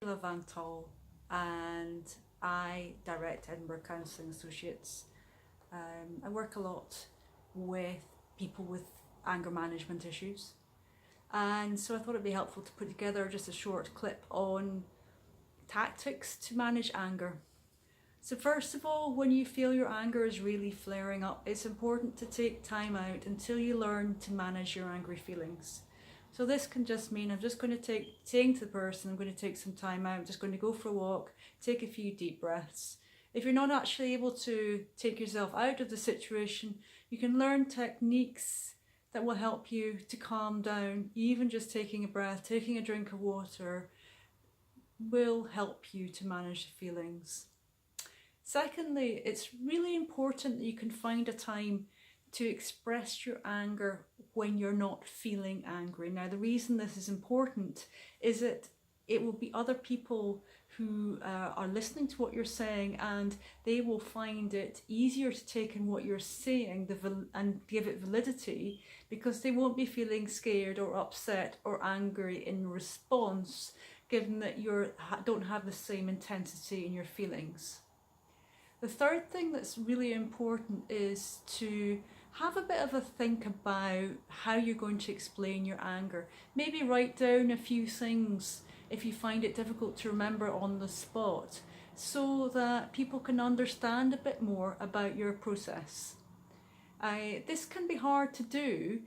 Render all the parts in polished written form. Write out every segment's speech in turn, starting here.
Nicola Van Tol, and I direct Edinburgh Counselling Associates. I work a lot with people with anger management issues, and so I thought it'd be helpful to put together just a short clip on tactics to manage anger. So first of all, when you feel your anger is really flaring up, it's important to take time out until you learn to manage your angry feelings. So this can just mean I'm just going to saying to the person, I'm going to take some time out, I'm just going to go for a walk, take a few deep breaths. If you're not actually able to take yourself out of the situation, you can learn techniques that will help you to calm down. Even just taking a breath, taking a drink of water will help you to manage the feelings. Secondly, it's really important that you can find a time to express your anger when you're not feeling angry. Now, the reason this is important is that it will be other people who are listening to what you're saying, and they will find it easier to take in what you're saying and give it validity, because they won't be feeling scared or upset or angry in response, given that you don't have the same intensity in your feelings. The third thing that's really important is to have a bit of a think about how you're going to explain your anger. Maybe write down a few things if you find it difficult to remember on the spot, so that people can understand a bit more about your process. This can be hard to do,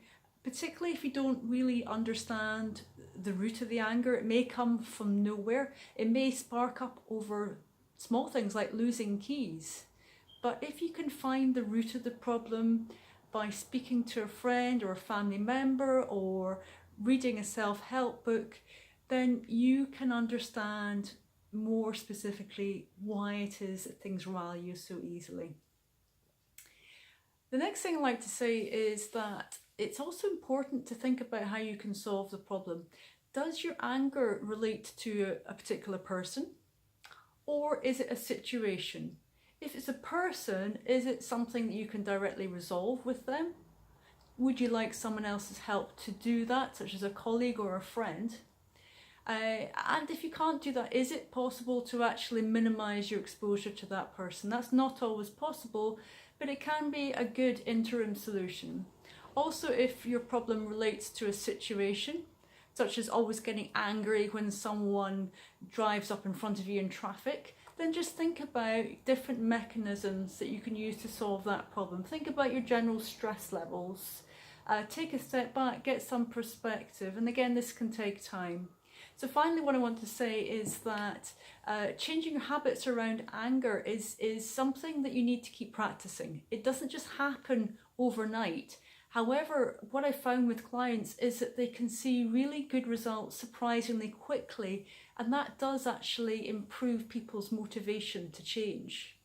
particularly if you don't really understand the root of the anger. It may come from nowhere. It may spark up over small things like losing keys. But if you can find the root of the problem by speaking to a friend or a family member or reading a self-help book, then you can understand more specifically why it is that things rile you so easily. The next thing I'd like to say is that it's also important to think about how you can solve the problem. Does your anger relate to a particular person, or is it a situation? If it's a person, is it something that you can directly resolve with them? Would you like someone else's help to do that, such as a colleague or a friend? And if you can't do that, is it possible to actually minimize your exposure to that person? That's not always possible, but it can be a good interim solution. Also, if your problem relates to a situation, such as always getting angry when someone drives up in front of you in traffic, then just think about different mechanisms that you can use to solve that problem. Think about your general stress levels. Take a step back, get some perspective, and again, this can take time. So finally, what I want to say is that changing your habits around anger is something that you need to keep practicing. It doesn't just happen overnight. However, what I found with clients is that they can see really good results surprisingly quickly, and that does actually improve people's motivation to change.